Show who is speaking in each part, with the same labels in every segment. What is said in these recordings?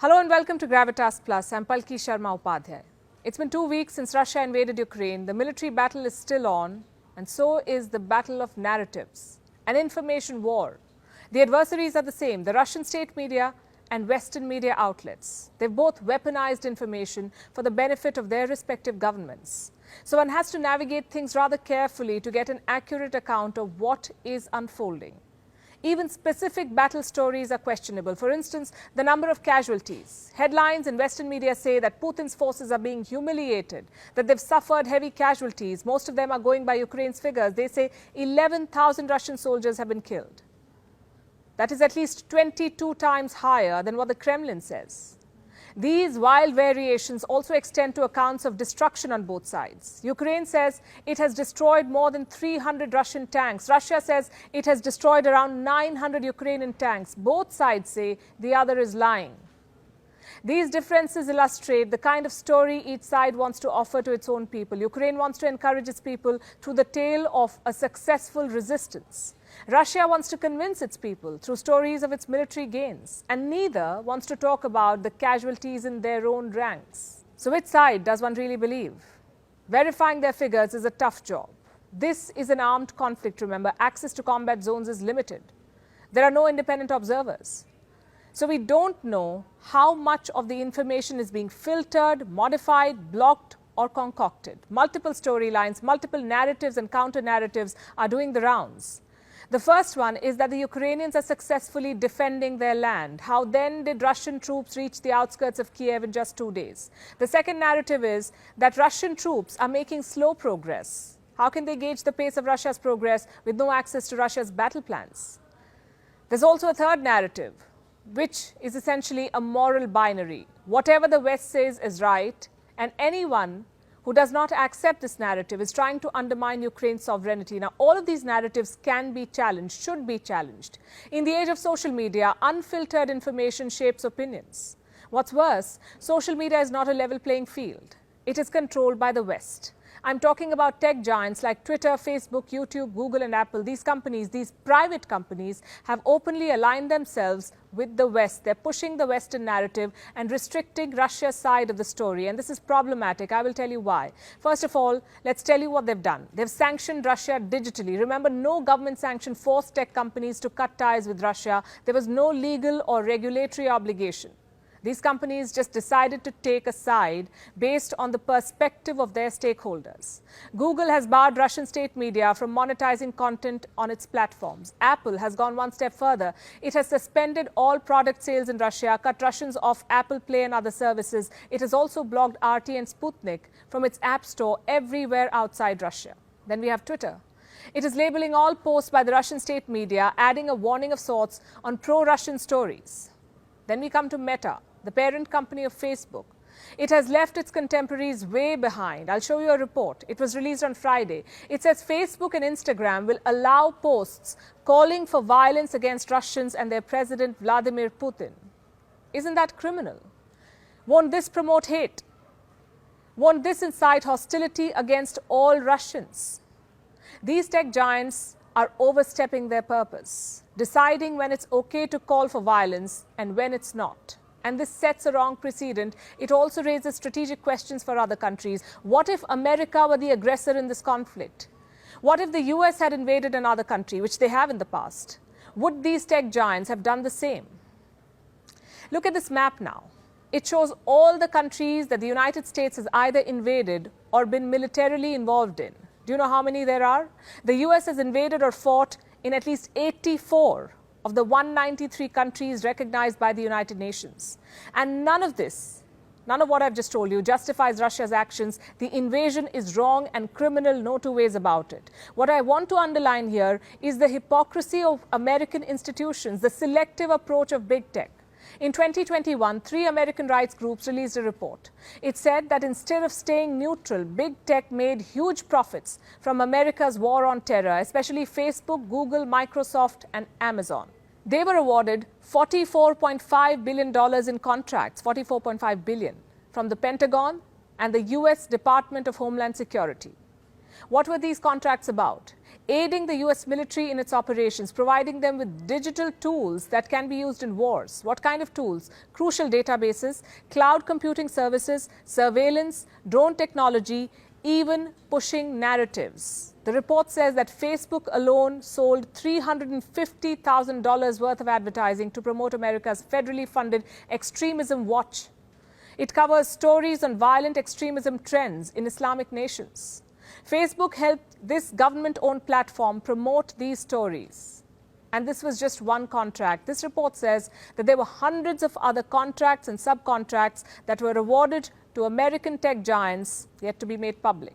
Speaker 1: Hello and welcome to Gravitas Plus. I'm Palki Sharma Upadhyay. It's been 2 weeks since Russia invaded Ukraine. The military battle is still on, and so is the battle of narratives, an information war. The adversaries are the same, the Russian state media and Western media outlets. They've both weaponized information for the benefit of their respective governments. So one has to navigate things rather carefully to get an accurate account of what is unfolding. Even specific battle stories are questionable. For instance, the number of casualties. Headlines in Western media say that Putin's forces are being humiliated, that they've suffered heavy casualties. Most of them are going by Ukraine's figures. They say 11,000 Russian soldiers have been killed. That is at least 22 times higher than what the Kremlin says. These wild variations also extend to accounts of destruction on both sides. Ukraine says it has destroyed more than 300 Russian tanks. Russia says it has destroyed around 900 Ukrainian tanks. Both sides say the other is lying. These differences illustrate the kind of story each side wants to offer to its own people. Ukraine wants to encourage its people through the tale of a successful resistance. Russia wants to convince its people through stories of its military gains, and neither wants to talk about the casualties in their own ranks. So which side does one really believe? Verifying their figures is a tough job. This is an armed conflict, remember. Access to combat zones is limited. There are no independent observers. So we don't know how much of the information is being filtered, modified, blocked, or concocted. Multiple storylines, multiple narratives and counter-narratives are doing the rounds. The first one is that the Ukrainians are successfully defending their land. How then did Russian troops reach the outskirts of Kiev in just 2 days? The second narrative is that Russian troops are making slow progress. How can they gauge the pace of Russia's progress with no access to Russia's battle plans? There's also a third narrative, which is essentially a moral binary. Whatever the West says is right, and anyone who does not accept this narrative is trying to undermine Ukraine's sovereignty. Now, all of these narratives can be challenged, should be challenged. In the age of social media, unfiltered information shapes opinions. What's worse, social media is not a level playing field. It is controlled by the West. I'm talking about tech giants like Twitter, Facebook, YouTube, Google and Apple. These companies, these private companies, have openly aligned themselves with the West. They're pushing the Western narrative and restricting Russia's side of the story. And this is problematic. I will tell you why. First of all, let's tell you what they've done. They've sanctioned Russia digitally. Remember, no government sanction forced tech companies to cut ties with Russia. There was no legal or regulatory obligation. These companies just decided to take a side based on the perspective of their stakeholders. Google has barred Russian state media from monetizing content on its platforms. Apple has gone one step further. It has suspended all product sales in Russia, cut Russians off Apple Play and other services. It has also blocked RT and Sputnik from its app store everywhere outside Russia. Then we have Twitter. It is labeling all posts by the Russian state media, adding a warning of sorts on pro-Russian stories. Then we come to Meta, the parent company of Facebook. It has left its contemporaries way behind. I'll show you a report. It was released on Friday. It says Facebook and Instagram will allow posts calling for violence against Russians and their president Vladimir Putin. Isn't that criminal? Won't this promote hate? Won't this incite hostility against all Russians? These tech giants are overstepping their purpose, deciding when it's okay to call for violence and when it's not. And this sets a wrong precedent. It also raises strategic questions for other countries. What if America were the aggressor in this conflict? What if the US had invaded another country, which they have in the past? Would these tech giants have done the same? Look at this map now. It shows all the countries that the United States has either invaded or been militarily involved in. Do you know how many there are? The US has invaded or fought in at least 84 of the 193 countries recognized by the United Nations. And none of this, none of what I've just told you, justifies Russia's actions. The invasion is wrong and criminal, no two ways about it. What I want to underline here is the hypocrisy of American institutions, the selective approach of big tech. In 2021, 3 American rights groups released a report. It said that instead of staying neutral, big tech made huge profits from America's war on terror, especially Facebook, Google, Microsoft, and Amazon. They were awarded $44.5 billion in contracts, $44.5 billion, from the Pentagon and the US Department of Homeland Security. What were these contracts about? aiding the US military in its operations, providing them with digital tools that can be used in wars. What kind of tools? Crucial databases, cloud computing services, surveillance, drone technology, even pushing narratives. The report says that Facebook alone sold $350,000 worth of advertising to promote America's federally funded Extremism Watch. It covers stories on violent extremism trends in Islamic nations. Facebook helped this government-owned platform promote these stories. And this was just one contract. This report says that there were hundreds of other contracts and subcontracts that were awarded to American tech giants, yet to be made public.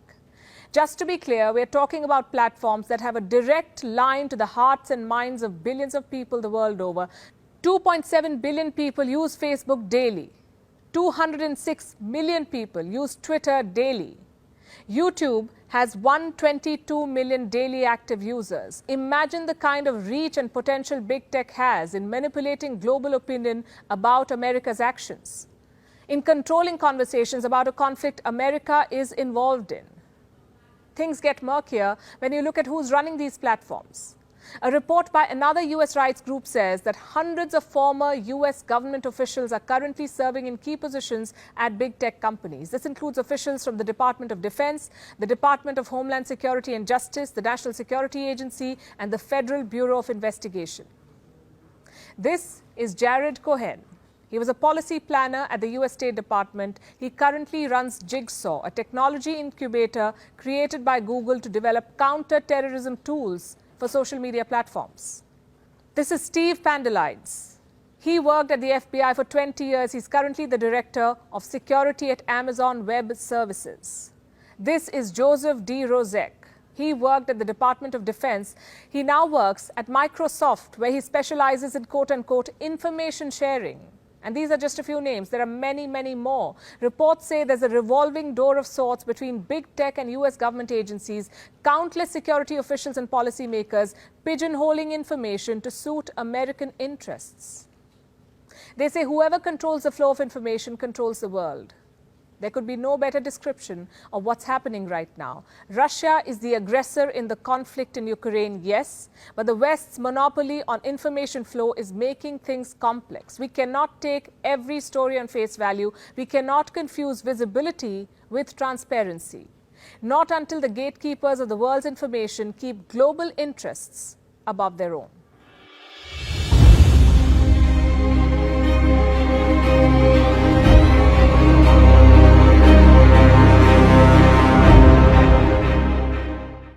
Speaker 1: Just to be clear, we're talking about platforms that have a direct line to the hearts and minds of billions of people the world over. 2.7 billion people use Facebook daily. 206 million people use Twitter daily. YouTube has 122 million daily active users. Imagine the kind of reach and potential big tech has in manipulating global opinion about America's actions, in controlling conversations about a conflict America is involved in. Things get murkier when you look at who's running these platforms. A report by another US rights group says that hundreds of former US government officials are currently serving in key positions at big tech companies. This includes officials from the Department of Defense, the Department of Homeland Security and Justice, the National Security Agency, and the Federal Bureau of Investigation. This is Jared Cohen. He was a policy planner at the US State Department. He currently runs Jigsaw, a technology incubator created by Google to develop counter-terrorism tools for social media platforms. This is Steve Pandelides. He worked at the FBI for 20 years. He's currently the director of security at Amazon Web Services. This is Joseph D. Rozek. He worked at the Department of Defense. He now works at Microsoft, where he specializes in quote-unquote information sharing. And these are just a few names. There are many, many more. Reports say there's a revolving door of sorts between big tech and US government agencies, countless security officials and policymakers pigeonholing information to suit American interests. They say whoever controls the flow of information controls the world. There could be no better description of what's happening right now. Russia is the aggressor in the conflict in Ukraine, yes, but the West's monopoly on information flow is making things complex. We cannot take every story on face value. We cannot confuse visibility with transparency. Not until the gatekeepers of the world's information keep global interests above their own.